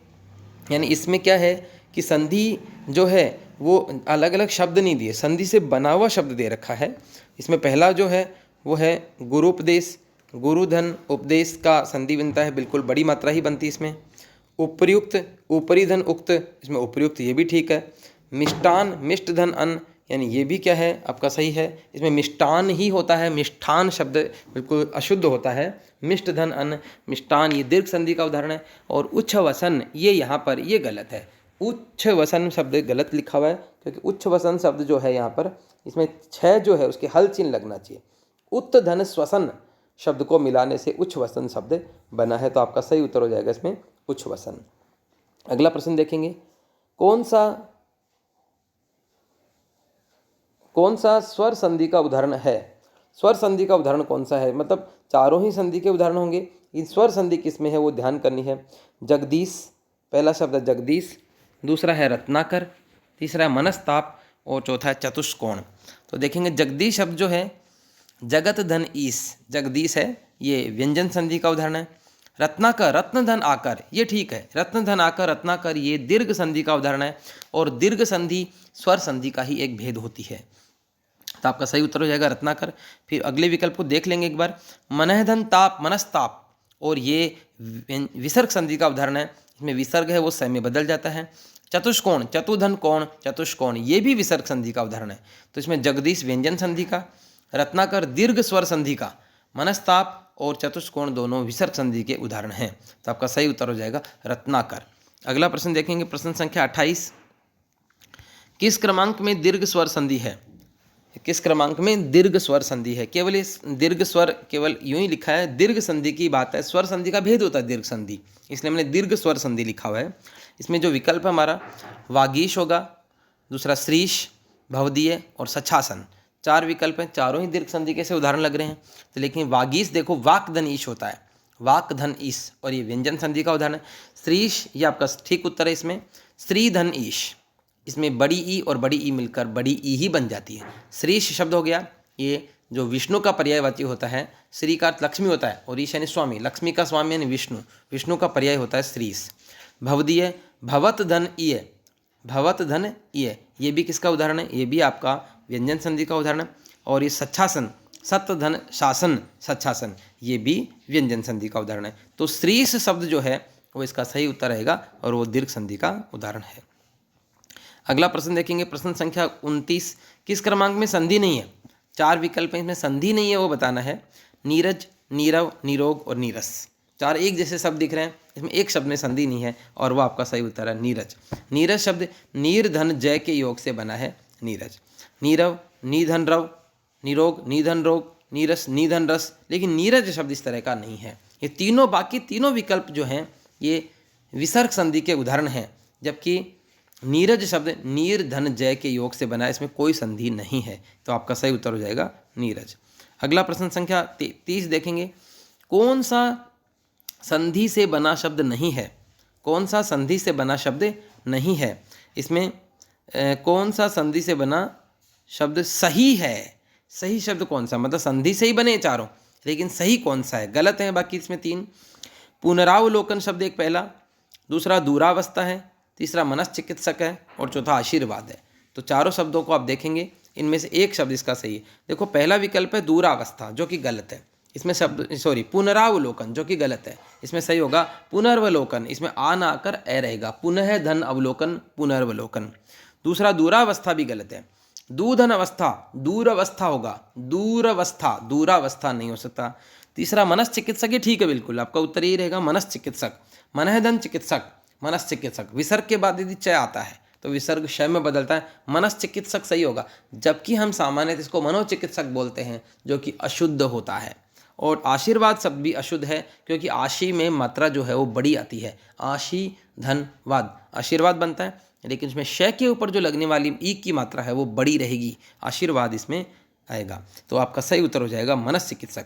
यानी इसमें क्या है कि संधि जो है वो अलग अलग शब्द नहीं दिए, संधि से बना हुआ शब्द दे रखा है। इसमें पहला जो है वो है गुरुपदेश, गुरुधन उपदेश का संधि बनता है, बिल्कुल बड़ी मात्रा ही बनती है इसमें। उपर्युक्त, ऊपरी धन उक्त, इसमें उपर्युक्त ये भी ठीक है। मिष्टान, मिष्ट धन अन्न, यानी ये भी क्या है आपका सही है, इसमें मिष्टान ही होता है, मिष्ठान शब्द बिल्कुल अशुद्ध होता है। मिष्ट धन अन्न, मिष्टान ये दीर्घ संधि का उदाहरण है। और उच्छ्वसन ये यहाँ पर ये गलत है, उच्छ्वसन शब्द गलत लिखा हुआ है, क्योंकि उच्छ्वसन शब्द जो है यहाँ पर इसमें 6 जो है उसके हल चिन्ह लगना चाहिए। उत्त धन श्वसन शब्द को मिलाने से उच्छ्वसन शब्द बना है, तो आपका सही उत्तर हो जाएगा इसमें उच्छ्वसन। अगला प्रश्न देखेंगे, कौन सा स्वर संधि का उदाहरण है। स्वर संधि का उदाहरण कौन सा है, मतलब चारों ही संधि के उदाहरण होंगे, इन स्वर संधि किस में है वो ध्यान करनी है। जगदीश, पहला शब्द है जगदीश, दूसरा है रत्नाकर, तीसरा है मनस्ताप और चौथा है चतुष्कोण। तो देखेंगे जगदीश शब्द जो है जगत धन ईश, जगदीश है ये व्यंजन संधि का उदाहरण है। रत्नाकर, रत्न धन आकर, ये ठीक है, रत्न धन आकर रत्नाकर ये दीर्घ संधि का उदाहरण है। और दीर्घ संधि स्वर संधि का ही एक भेद होती है, तो आपका सही उत्तर हो जाएगा रत्नाकर। फिर अगले विकल्प को देख लेंगे एक बार, मनःधन ताप, मनस्ताप, और ये विसर्ग संधि का उदाहरण है। इसमें विसर्ग है वो स में बदल जाता है। चतुष्कोण, चतुधन कोण, चतुष्कोण, ये भी विसर्ग संधि का उदाहरण है। तो इसमें जगदीश व्यंजन संधि का, रत्नाकर दीर्घ स्वर संधि का, मनस्ताप और चतुष्कोण दोनों विसर्ग संधि के उदाहरण हैं। तो आपका सही उत्तर हो जाएगा रत्नाकर। अगला प्रश्न देखेंगे, प्रश्न संख्या 28। किस क्रमांक में दीर्घ स्वर संधि है? किस क्रमांक में दीर्घ स्वर संधि है? केवल इस दीर्घ स्वर केवल यूं ही लिखा है, दीर्घ संधि की बात है, स्वर संधि का भेद होता है दीर्घ संधि, इसलिए हमने दीर्घ स्वर संधि लिखा हुआ है। इसमें जो विकल्प है हमारा वागीश होगा, दूसरा श्रीश, भवदीय और सच्छासन, 4 विकल्प हैं। चारों ही दीर्घ संधि के से उदाहरण लग रहे हैं। तो लेकिन वागीश देखो वाक धन ईश होता है, वाक धन ईश, और ये व्यंजन संधि का उदाहरण है। श्रीश ये आपका ठीक उत्तर है। इसमें श्री धन ईश, इसमें बड़ी ई और बड़ी ई मिलकर बड़ी ई ही बन जाती है। श्रीश शब्द हो गया, ये जो विष्णु का पर्यायवाची होता है, श्री का अर्थ लक्ष्मी होता है और ईश यानी स्वामी, लक्ष्मी का स्वामी यानी विष्णु, विष्णु का पर्याय होता है श्रीश। भवदीय भवत धन ईय, भवत धन ईय, ये भी किसका उदाहरण है? ये भी आपका व्यंजन संधि का उदाहरण है। और ये सच्छासन, सत्य धन शासन, सच्छासन, ये भी व्यंजन संधि का उदाहरण है। तो श्रीश शब्द जो है वो इसका सही उत्तर रहेगा और वो दीर्घ संधि का उदाहरण है। अगला प्रश्न देखेंगे, प्रश्न संख्या 29। किस क्रमांक में संधि नहीं है? 4 विकल्प हैं, इसमें संधि नहीं है वो बताना है। नीरज, नीरव, निरोग और नीरस, 4 एक जैसे शब्द दिख रहे हैं, इसमें एक शब्द में संधि नहीं है और वो आपका सही उत्तर है नीरज। नीरज शब्द नीर धन जय के योग से बना है नीरज। नीरव, निधन रव, निरोग, निधन रोग, नीरस, निधन रस, लेकिन नीरज शब्द इस तरह का नहीं है। ये तीनों बाकी तीनों विकल्प जो हैं ये विसर्ग संधि के उदाहरण हैं, जबकि नीरज शब्द नीर धन जय के योग से बना है, इसमें कोई संधि नहीं है। तो आपका सही उत्तर हो जाएगा नीरज। अगला प्रश्न संख्या 30 देखेंगे, कौन सा संधि से बना शब्द नहीं है? कौन सा संधि से बना शब्द नहीं है? इसमें कौन सा संधि से बना शब्द सही है? सही शब्द कौन सा, मतलब संधि से ही बने चारों, लेकिन सही कौन सा है? गलत है बाकी इसमें 3। पुनरावलोकन शब्द एक पहला, दूसरा दूरावस्था है, तीसरा मनश्चिकित्सक है और चौथा आशीर्वाद है। तो चारों शब्दों को आप देखेंगे, इनमें से एक शब्द इसका सही है। देखो पहला विकल्प है दूरावस्था, जो कि गलत है। इसमें शब्द पुनरावलोकन, जो कि गलत है। इसमें सही होगा पुनर्वलोकन, इसमें आ ना आकर ए रहेगा, पुनः धन अवलोकन, पुनर्वलोकन। दूसरा दूरावस्था भी गलत है, दूधन अवस्था, दूरावस्था होगा, दूरावस्था, दूरावस्था नहीं हो सकता। तीसरा मनश्चिकित्सक, ये ठीक है बिल्कुल, आपका उत्तर यही रहेगा मनश्चिकित्सक, मनःधन चिकित्सक, मनश्चिकित्सक। विसर्ग के बाद यदि च आता है तो विसर्ग श में बदलता है, मनश्चिकित्सक सही होगा। जबकि हम सामान्यतः इसको मनोचिकित्सक बोलते हैं, जो कि अशुद्ध होता है। और आशीर्वाद शब्द भी अशुद्ध है, क्योंकि आशी में मात्रा जो है वो बड़ी आती है, आशी धनवाद, आशीर्वाद बनता है, लेकिन इसमें श के ऊपर जो लगने वाली ई की मात्रा है वो बड़ी रहेगी, आशीर्वाद इसमें आएगा। तो आपका सही उत्तर हो जाएगा मनश्चिकित्सक।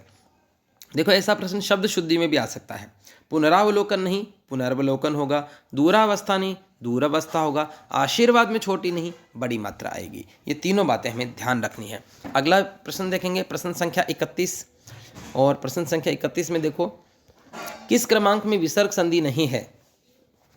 देखो ऐसा प्रश्न शब्द शुद्धि में भी आ सकता है। पुनरावलोकन नहीं, पुनर्वलोकन होगा। दूरावस्था नहीं, दूरावस्था होगा। आशीर्वाद में छोटी नहीं, बड़ी मात्रा आएगी। ये तीनों बातें हमें ध्यान रखनी है। अगला प्रश्न देखेंगे, प्रश्न संख्या 31। और प्रश्न संख्या 31 में देखो, किस क्रमांक में विसर्ग संधि नहीं है?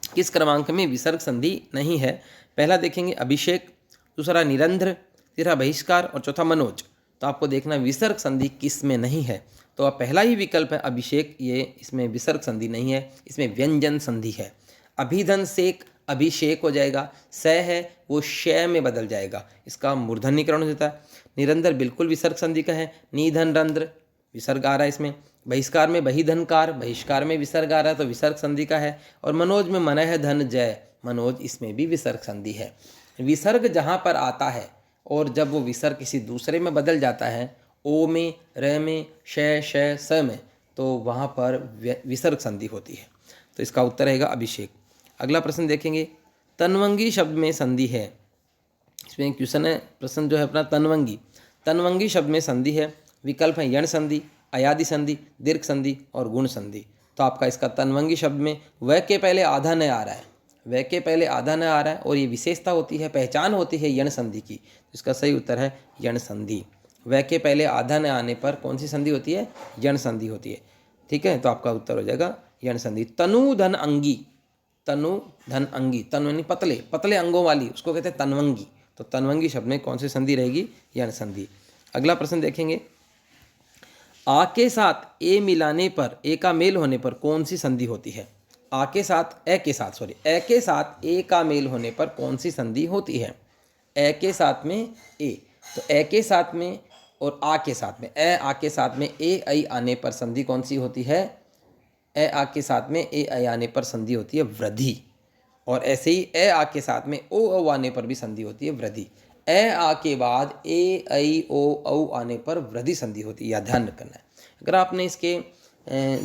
किस क्रमांक में विसर्ग संधि नहीं है? पहला देखेंगे अभिषेक, दूसरा निरंध्र, तीसरा बहिष्कार और चौथा मनोज। तो आपको देखना विसर्ग संधि किस में नहीं है। तो अब पहला ही विकल्प है अभिषेक, ये इसमें विसर्ग संधि नहीं है, इसमें व्यंजन संधि है। अभिधन सेक अभिषेक हो जाएगा, स है वो श में बदल जाएगा, इसका मूर्धन्यकरण हो जाता है। निरंतर बिल्कुल विसर्ग संधि का है, निधन रंध्र विसर्ग आ रहा है इसमें। बहिष्कार में बहिधनकार, बहिष्कार में विसर्ग आ रहा है तो विसर्ग संधि का है। और मनोज में मनः धन जय, मनोज इसमें भी विसर्ग संधि है। विसर्ग जहाँ पर आता है और जब वो विसर्ग किसी दूसरे में बदल जाता है, ओ में, र में, श, स में, तो वहाँ पर विसर्ग संधि होती है। तो इसका उत्तर रहेगा अभिषेक। अगला प्रश्न देखेंगे, तन्वंगी शब्द में संधि है। इसमें क्वेश्चन है, प्रश्न जो है अपना तन्वंगी, तन्वंगी शब्द में संधि है। विकल्प है यण संधि, अयादि संधि, दीर्घ संधि और गुण संधि। तो आपका इसका तन्वंगी शब्द में व के पहले आधा न आ रहा है, व के पहले आधा न आ रहा है और ये विशेषता होती है, पहचान होती है यण संधि की। इसका सही उत्तर है यण संधि। व के पहले आधा न आने पर कौन सी संधि होती है? यण संधि होती है। ठीक है, तो आपका उत्तर हो जाएगा यण संधि। तनु धन अंगी, तनु धन अंगी, तनु यानी पतले, पतले अंगों वाली, उसको कहते हैं तन्वंगी। तो तन्वंगी शब्द में कौन सी संधि रहेगी? यण संधि। अगला प्रश्न देखेंगे, आ के साथ ए मिलाने पर, ए का मेल होने पर कौन सी संधि होती है? ए के साथ ए का मेल होने पर कौन सी संधि होती है? ए के साथ में ए, तो ए के साथ में और आ के साथ में, ए आ के साथ में ए ऐ आने पर संधि कौन सी होती है? ए आ के साथ में ए ऐ आने पर संधि होती है वृद्धि। और ऐसे ही ए आ के साथ में ओ औ आने पर भी संधि होती है वृद्धि। ए आ के बाद ए ऐ ओ औ आने पर वृद्धि संधि होती है, यह ध्यान रखना है। अगर आपने इसके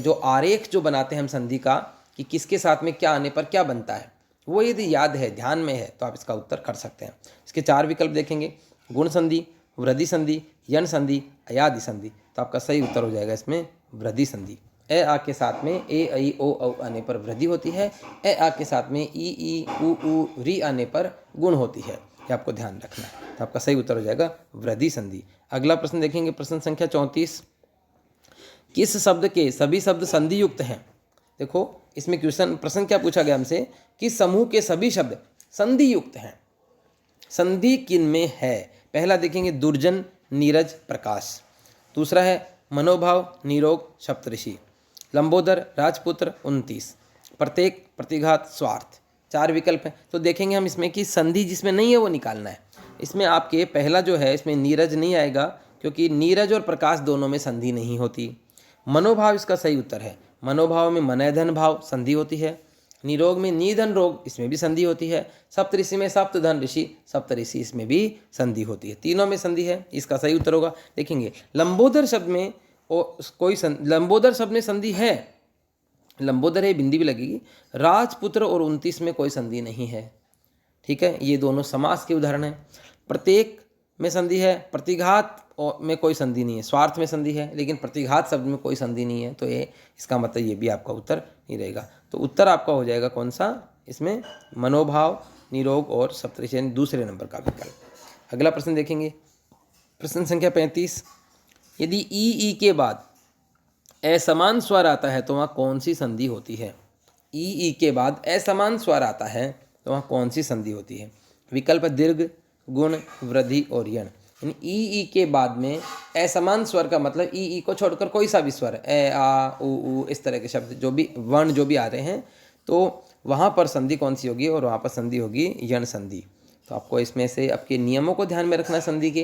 जो आरेख जो बनाते हैं हम संधि का कि किसके साथ में क्या आने पर क्या बनता है, वो यदि याद है, ध्यान में है, तो आप इसका उत्तर कर सकते हैं। इसके 4 विकल्प देखेंगे, गुण संधि, वृद्धि संधि, यण संधि, अयादि संधि। तो आपका सही उत्तर हो जाएगा इसमें वृद्धि संधि। ए आ के साथ में ए ऐ ओ औ आने पर वृद्धि होती है, ए आ के साथ में ई उ री आने पर गुण होती है, ये आपको ध्यान रखना है। तो आपका सही उत्तर हो जाएगा वृद्धि संधि। अगला प्रश्न देखेंगे, प्रश्न संख्या 34। किस शब्द के सभी शब्द संधि युक्त हैं? देखो इसमें प्रश्न क्या पूछा गया हमसे कि समूह के सभी शब्द संधि युक्त हैं। संधि किन में है? पहला देखेंगे दुर्जन, नीरज, प्रकाश। दूसरा है मनोभाव, निरोग, सप्तऋषि, लंबोदर, राजपुत्र, 29, प्रत्येक, प्रतिघात, स्वार्थ। 4 विकल्प हैं। तो देखेंगे हम इसमें कि संधि जिसमें नहीं है वो निकालना है। इसमें आपके पहला जो है इसमें नीरज नहीं आएगा, क्योंकि नीरज और प्रकाश दोनों में संधि नहीं होती। मनोभाव इसका सही उत्तर है। मनोभाव में मनय धन भाव संधि होती है। निरोग में निधन रोग, इसमें भी संधि होती है। सप्तऋषि में सप्त धन ऋषि, सप्तऋषि, इसमें भी संधि होती है। तीनों में संधि है, इसका सही उत्तर होगा। देखेंगे लंबोदर शब्द में लंबोदर शब्द में संधि है, लंबोदर है, बिंदी भी लगेगी। राजपुत्र और 29 में कोई संधि नहीं है। ठीक है, ये दोनों समास के उदाहरण हैं। प्रत्येक में संधि है, प्रतिघात में कोई संधि नहीं है। स्वार्थ में संधि है, लेकिन प्रतिघात शब्द में कोई संधि नहीं है। तो ये इसका मतलब ये भी आपका उत्तर नहीं रहेगा। तो उत्तर आपका हो जाएगा कौन सा? इसमें मनोभाव, निरोग और सप्तऋषि, दूसरे नंबर का विकल्प। अगला प्रश्न देखेंगे, प्रश्न संख्या 35। यदि ई के बाद असमान स्वर आता है तो वहाँ कौन सी संधि होती है? ई के बाद असमान स्वर आता है तो वहाँ कौन सी संधि होती है? विकल्प दीर्घ, गुण, वृद्धि और यण। यानी ई के बाद में असमान स्वर का मतलब ई को छोड़कर कोई सा भी स्वर, ए आ उ इस तरह के शब्द जो भी वर्ण जो भी आ रहे हैं, तो वहाँ पर संधि कौन सी होगी? और वहाँ पर संधि होगी यण संधि। तो आपको इसमें से आपके नियमों को ध्यान में रखना संधि के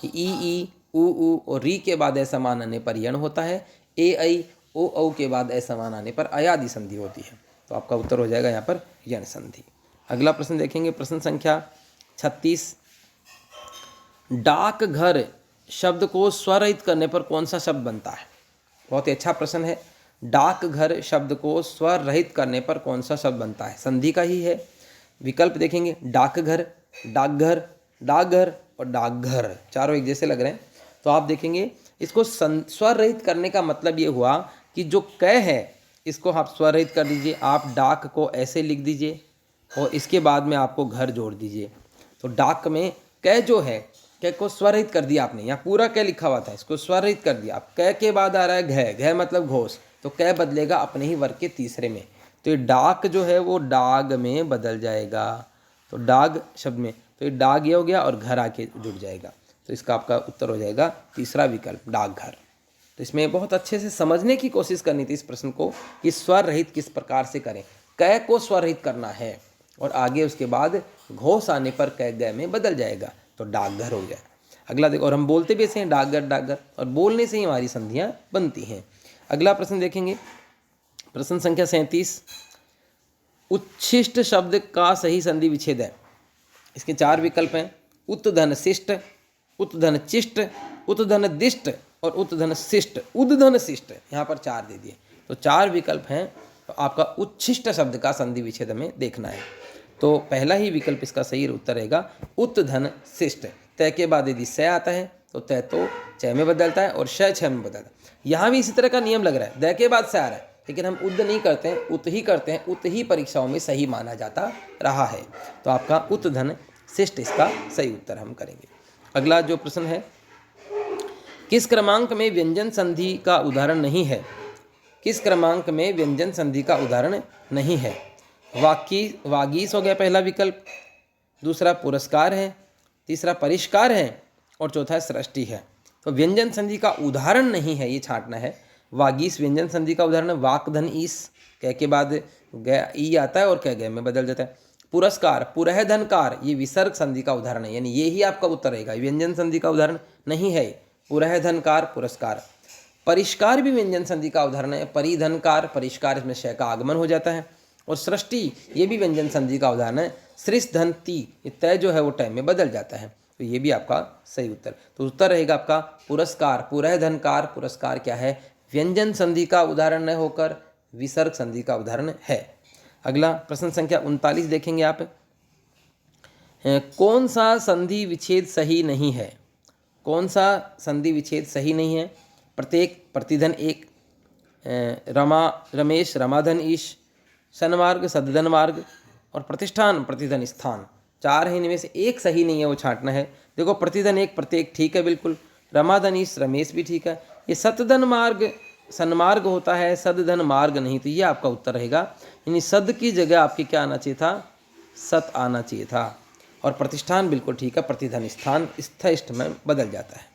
कि ई उ और री के बाद असमान आने पर यण होता है, ए ऐ ओ औ के बाद असमान आने पर अयादि संधि होती है। तो आपका उत्तर हो जाएगा यहाँ पर यण संधि। अगला प्रश्न देखेंगे, प्रश्न संख्या 36। डाकघर शब्द को स्वरहित करने पर कौन सा शब्द बनता है? बहुत ही अच्छा प्रश्न है। डाकघर शब्द को स्वर रहित करने पर कौन सा शब्द बनता है? संधि का ही है। विकल्प देखेंगे, डाकघर, डाकघर, डाकघर और डाकघर, चारों एक जैसे लग रहे हैं। तो आप देखेंगे इसको स्वर रहित करने का मतलब ये हुआ कि जो क है इसको आप स्वर रहित कर दीजिए। आप डाक को ऐसे लिख दीजिए और इसके बाद में आपको घर जोड़ दीजिए। तो डाक में क जो है, क को स्वर रहित कर दिया आपने, यहाँ पूरा क लिखा हुआ था, इसको स्वर रहित कर दिया। आप क के बाद आ रहा है घ मतलब घोष, तो क बदलेगा अपने ही वर्ग के तीसरे में। तो ये डाक जो है वो डाग में बदल जाएगा। तो डाग शब्द में तो ये डाग ये हो गया और घर आके जुड़ जाएगा। तो इसका आपका उत्तर हो जाएगा तीसरा विकल्प, डाकघर। तो इसमें बहुत अच्छे से समझने की कोशिश करनी थी इस प्रश्न को कि स्वर रहित किस प्रकार से करें। क को स्वर रहित करना है और आगे उसके बाद घोष आने पर क ग में बदल जाएगा, तो डाकघर हो गया। अगला देखो, और हम बोलते भी ऐसे हैं डाकघर डाकघर, और बोलने से ही हमारी संधियाँ बनती हैं। अगला प्रश्न देखेंगे, प्रश्न संख्या 37। उच्छिष्ट शब्द का सही संधि विच्छेद है। इसके 4 विकल्प हैं, उत्धन शिष्ट, उत्धन चिष्ट, उत्धन दिष्ट और उत्धन शिष्ट। उद्धन शिष्ट यहाँ पर 4 दे दिए, तो 4 विकल्प हैं। तो आपका उच्छिष्ट शब्द का संधि विच्छेद में देखना है। तो पहला ही विकल्प इसका सही उत्तर रहेगा उत्धन शिष्ट। तय के बाद यदि स आता है तो तय तो च में बदलता है और श छ में बदलता है। यहाँ भी इसी तरह का नियम लग रहा है, द के बाद स आ रहा है, लेकिन हम उद्ध नहीं करते हैं, उत ही करते हैं। उत ही परीक्षाओं में सही माना जाता रहा है। तो आपका उत्धन शिष्ट इसका सही उत्तर हम करेंगे। अगला जो प्रश्न है, किस क्रमांक में व्यंजन संधि का उदाहरण नहीं है? किस क्रमांक में व्यंजन संधि का उदाहरण नहीं है? वागीश हो गया पहला विकल्प, दूसरा पुरस्कार है, तीसरा परिष्कार है और चौथा सृष्टि है। तो व्यंजन संधि का उदाहरण नहीं है, ये छांटना है। वागीश व्यंजन संधि का उदाहरण वाक धन ईस, क के बाद गया ई आता है और क्या गए में बदल जाता है। पुरस्कार, पुरह धनकार, ये विसर्ग संधि का उदाहरण है, यानी ये ही आपका उत्तर रहेगा, व्यंजन संधि का उदाहरण नहीं है। पुरह धनकार पुरस्कार। परिष्कार भी व्यंजन संधि का उदाहरण है, परिधनकार, परिष्कार इसमें शय का आगमन हो जाता है। और सृष्टि ये भी व्यंजन संधि का उदाहरण है, सृष धन ती, ये तय जो है वो टाइम में बदल जाता है, तो ये भी आपका सही उत्तर। तो उत्तर रहेगा आपका पुरस्कार, पुरह धनकार पुरस्कार क्या है, व्यंजन संधि का उदाहरण न होकर विसर्ग संधि का उदाहरण है। अगला प्रश्न संख्या 39 देखेंगे आप। कौन सा संधि विच्छेद सही नहीं है, कौन सा संधि विच्छेद सही नहीं है। प्रत्येक प्रतिधन एक, रमेश रमाधन ईश, सन्मार्ग सदधन मार्ग और प्रतिष्ठान प्रतिधन स्थान, चार है, इनमें से एक सही नहीं है, वो छांटना है। देखो प्रतिधन एक प्रत्येक ठीक है बिल्कुल, रमाधन ईश रमेश भी ठीक है। ये सतधन मार्ग सन्मार्ग होता है, सदधन मार्ग नहीं, तो ये आपका उत्तर रहेगा। यानी सद की जगह आपके क्या आना चाहिए था, सत आना चाहिए था। और प्रतिष्ठान बिल्कुल ठीक है, प्रतिधन स्थान स्थ इष्ट में बदल जाता है।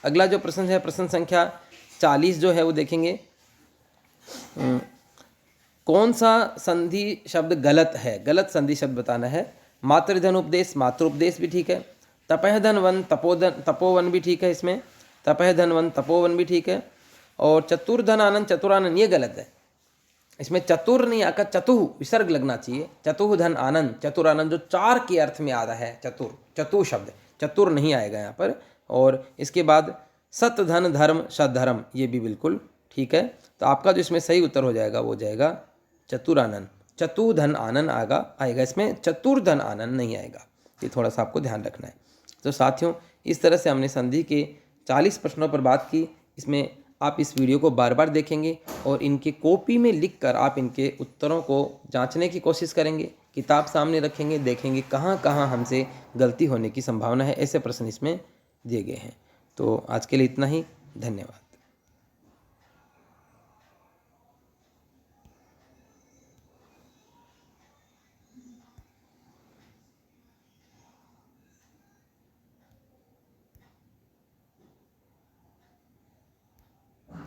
अगला जो प्रश्न है प्रश्न संख्या 40 जो है वो देखेंगे। कौन सा संधि शब्द गलत है, गलत संधि शब्द बताना है। मातृधन उपदेश, मातृपदेश भी ठीक है। तपह धन वन तपोधन, तपोवन भी ठीक है इसमें, तपह धन वन तपोवन भी ठीक है। और चतुर्धन आनंद चतुरानंद ये गलत है, इसमें चतुर नहीं आकर चतुह विसर्ग लगना चाहिए। चतुह धन आनंद चतुरानंद जो चार के अर्थ में आ रहा है, चतुर चतुर शब्द, चतुर नहीं आएगा यहाँ पर। और इसके बाद सत धन धर्म सद्धर्म ये भी बिल्कुल ठीक है। तो आपका जो इसमें सही उत्तर हो जाएगा वो जाएगा चतुरानंद, चतुर्धन आनंद आएगा इसमें, चतुर्धन आनंद नहीं आएगा, ये थोड़ा सा आपको ध्यान रखना है। तो साथियों इस तरह से हमने संधि के 40 प्रश्नों पर बात की। इसमें आप इस वीडियो को बार बार देखेंगे और इनके कॉपी में लिखकर आप इनके उत्तरों को जांचने की कोशिश करेंगे, किताब सामने रखेंगे, देखेंगे कहाँ कहाँ हमसे गलती होने की संभावना है। ऐसे प्रश्न इसमें दिए गए हैं। तो आज के लिए इतना ही, धन्यवाद।